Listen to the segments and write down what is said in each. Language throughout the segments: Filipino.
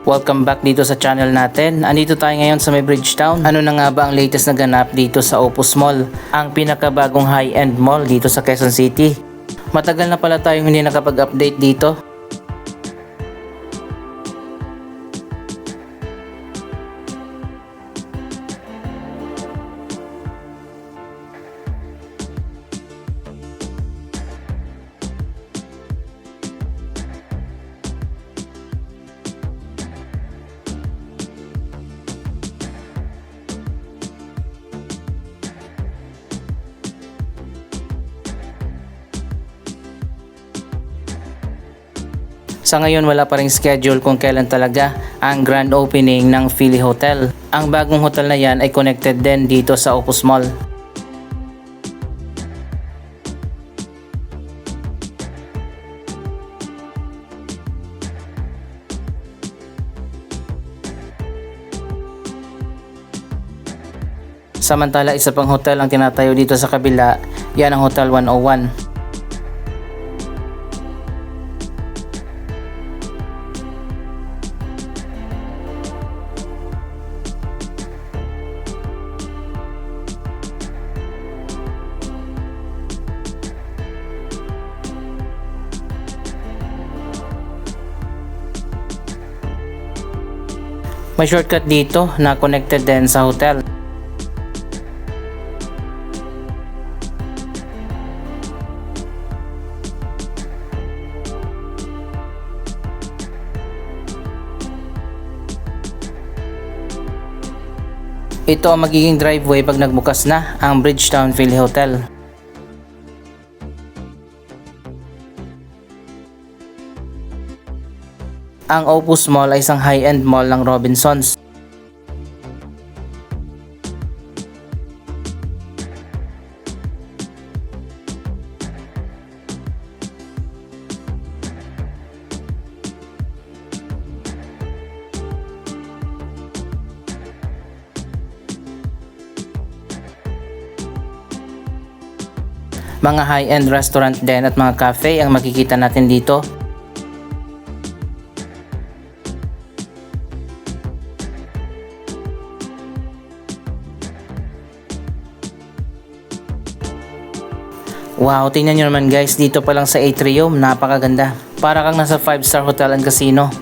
Welcome back dito sa channel natin. Andito tayo ngayon sa may Bridgetown. Ano na nga ba ang latest na ganap dito sa Opus Mall? Ang pinakabagong high-end mall dito sa Quezon City. Matagal na pala tayong hindi nakapag-update dito. Sa ngayon wala pa ring schedule kung kailan talaga ang grand opening ng Philly Hotel. Ang bagong hotel na yan ay connected din dito sa Opus Mall. Samantala isa pang hotel ang tinatayo dito sa kabila, yan ang Hotel 101. May shortcut dito na connected din sa hotel. Ito ang magiging driveway pag nagbukas na ang Bridgetown Philly Hotel. Ang Opus Mall ay isang high-end mall ng Robinsons. Mga high-end restaurant din at mga cafe ang makikita natin dito. Wow, tingnan nyo naman guys, dito pa lang sa atrium, napakaganda. Para kang nasa 5-star hotel and casino.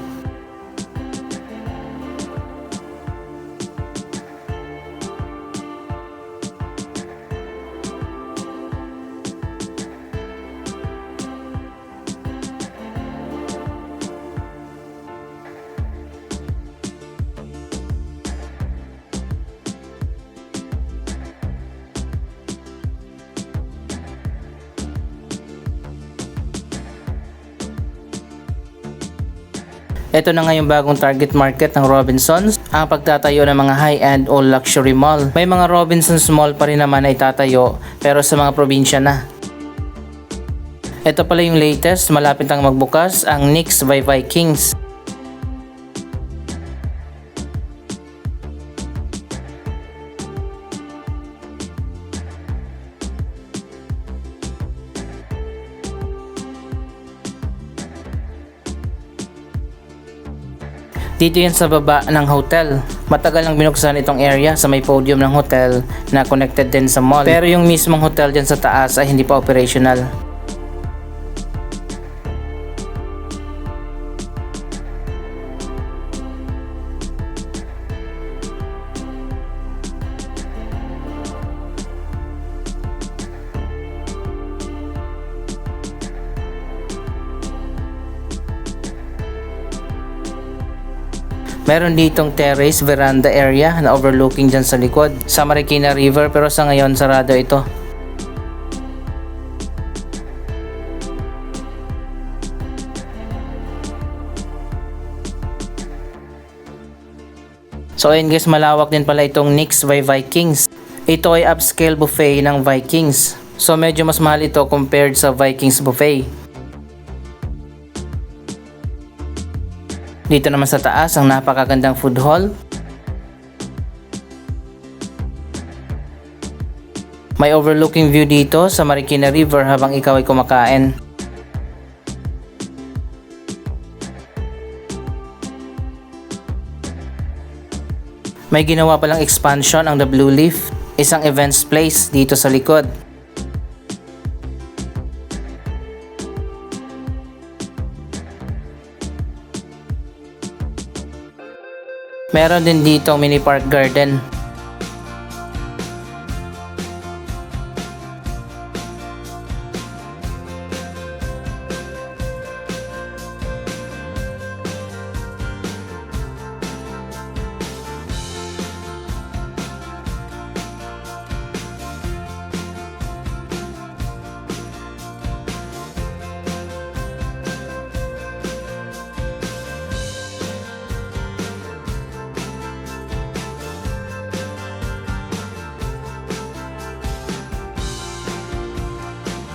Ito na nga yung bagong target market ng Robinsons, ang pagtatayo ng mga high-end o luxury mall. May mga Robinsons mall pa rin naman ay tatayo, pero sa mga probinsya na. Ito pala yung latest, malapit ang magbukas, ang NYX by Vikings. Dito yan sa baba ng hotel. Matagal nang binuksan itong area sa may podium ng hotel na connected din sa mall. Pero yung mismong hotel dyan sa taas ay hindi pa operational. Meron ditong terrace veranda area na overlooking dyan sa likod sa Marikina River, pero sa ngayon sarado ito. So ayun guys, malawak din pala itong NYX by Vikings. Ito ay upscale buffet ng Vikings. So medyo mas mahal ito compared sa Vikings buffet. Dito naman sa taas ang napakagandang food hall. May overlooking view dito sa Marikina River habang ikaw ay kumakain. May ginawa palang expansion ang The Blue Leaf, isang events place dito sa likod. Meron din dito mini park garden.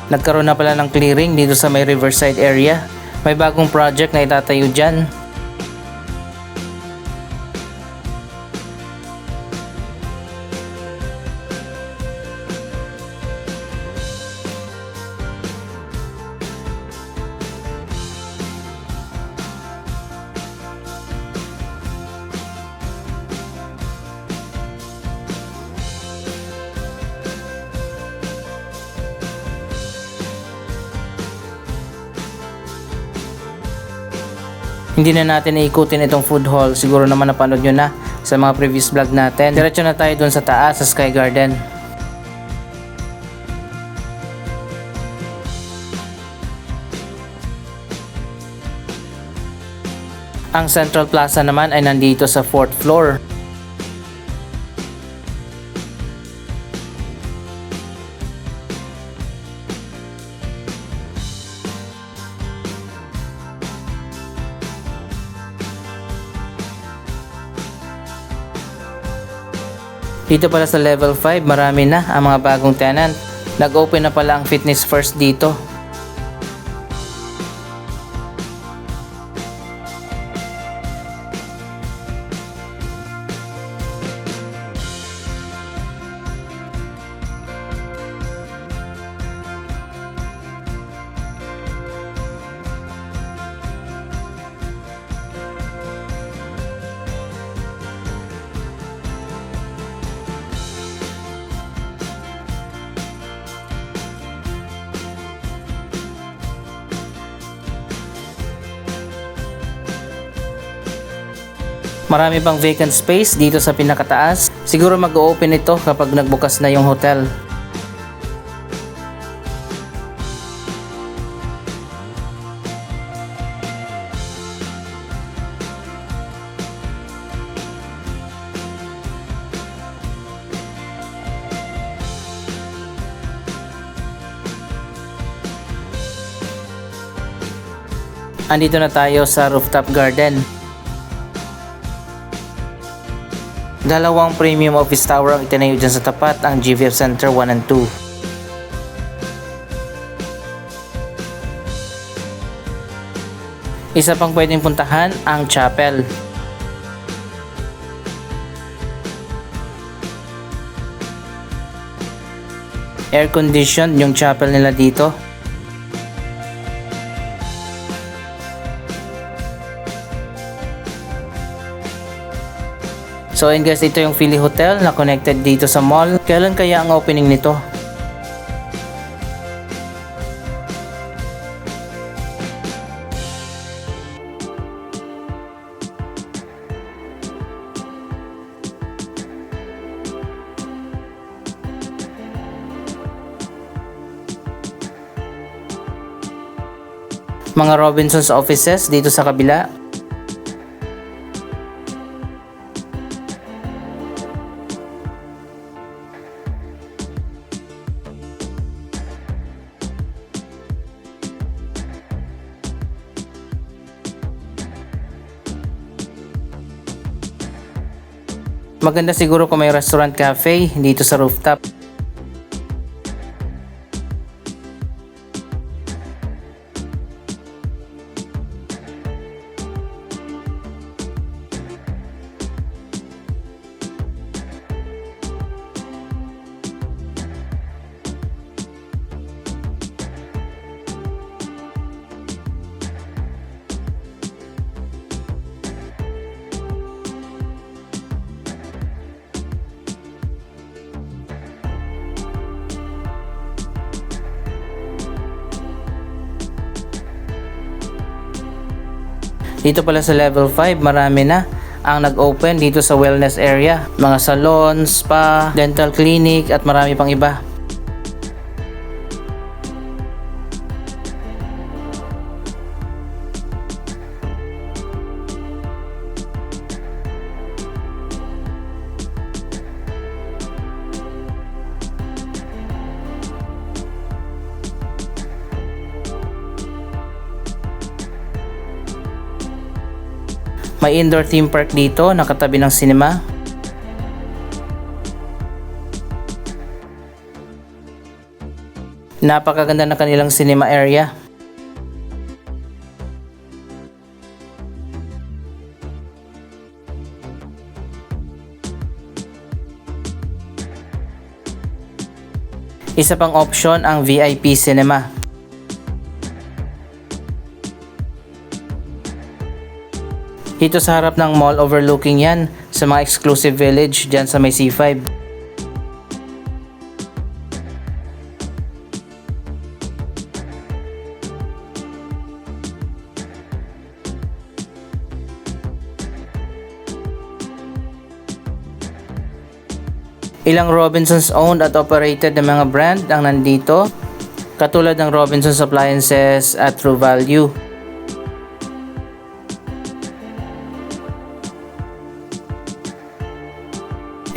Nagkaroon na pala ng clearing dito sa may riverside area. May bagong project na itatayo dyan. Hindi na natin iikutin itong food hall, siguro naman napanood nyo na sa mga previous vlog natin. Diretso na tayo dun sa taas sa Sky Garden. Ang Central Plaza naman ay nandito sa 4th floor. Dito pala sa level 5, marami na ang mga bagong tenant. Nag-open na pala ang Fitness First dito. Marami pang vacant space dito sa pinakataas. Siguro mag-open ito kapag nagbukas na yung hotel. Andito na tayo sa rooftop garden. Dalawang premium office tower ang itinayo dyan sa tapat, ang GVF Center 1 and 2. Isa pang pwedeng puntahan, ang chapel. Air conditioned yung chapel nila dito. So ayun guys, ito yung Philly Hotel na connected dito sa mall. Kailan kaya ang opening nito? Mga Robinsons offices dito sa kabila. Maganda siguro kung may restaurant cafe dito sa rooftop. Dito pala sa level 5, marami na ang nag-open dito sa wellness area. Mga salon, spa, dental clinic at marami pang iba. May indoor theme park dito, nakatabi ng cinema. Napakaganda na kanilang cinema area. Isa pang option ang VIP cinema. Dito sa harap ng mall overlooking yan sa mga exclusive village dyan sa may C5. Ilang Robinsons owned at operated na mga brand ang nandito, katulad ng Robinsons Appliances at True Value.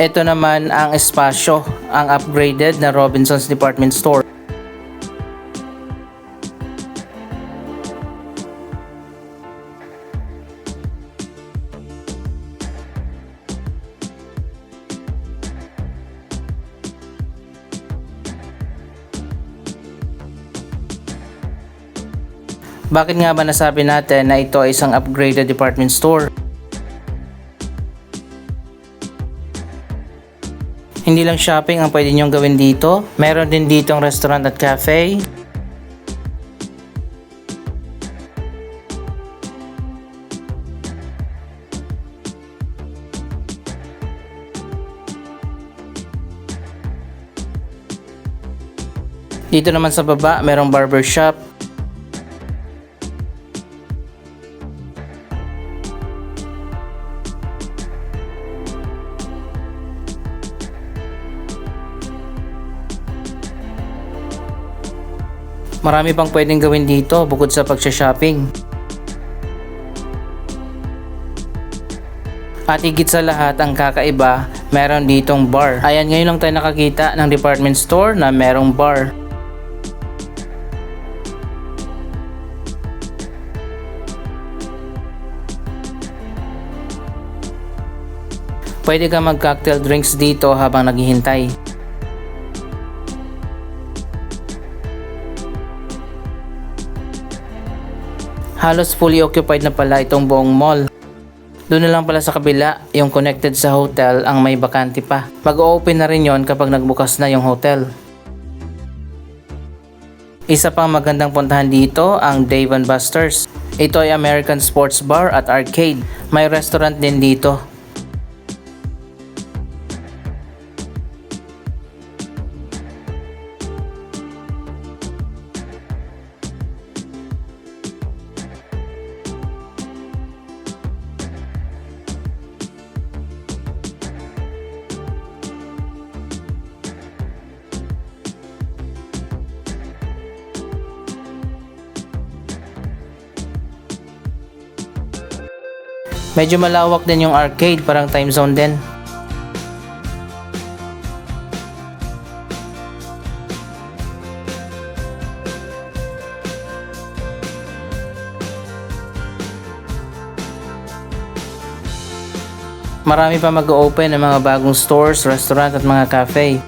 Ito naman ang espasyo, ang upgraded na Robinsons Department Store. Bakit nga ba nasabi natin na ito ay isang upgraded department store? Hindi lang shopping ang pwede nyong gawin dito. Meron din ditong restaurant at cafe. Dito naman sa baba, merong barber shop. Marami pang pwedeng gawin dito bukod sa pagsha-shopping. At higit sa lahat ang kakaiba, meron ditong bar. Ayan, ngayon lang tayo nakakita ng department store na merong bar. Pwede ka mag-cocktail drinks dito habang naghihintay. Halos fully occupied na pala itong buong mall. Doon na lang pala sa kabila, yung connected sa hotel ang may bakante pa. Mag-o-open na rin yon kapag nagbukas na yung hotel. Isa pang magandang puntahan dito ang Dave & Buster's. Ito ay American sports bar at arcade. May restaurant din dito. Medyo malawak din yung arcade, parang time zone din. Marami pa mag-open ng mga bagong stores, restaurant at mga cafe.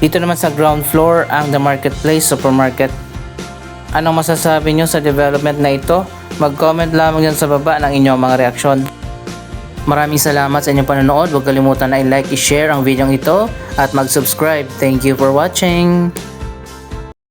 Dito naman sa ground floor ang The Marketplace Supermarket. Anong masasabi nyo sa development na ito? Mag-comment lamang yan sa baba ng inyong mga reaksyon. Maraming salamat sa inyong panonood. Huwag kalimutan na i-like, i-share ang video ito at mag-subscribe. Thank you for watching!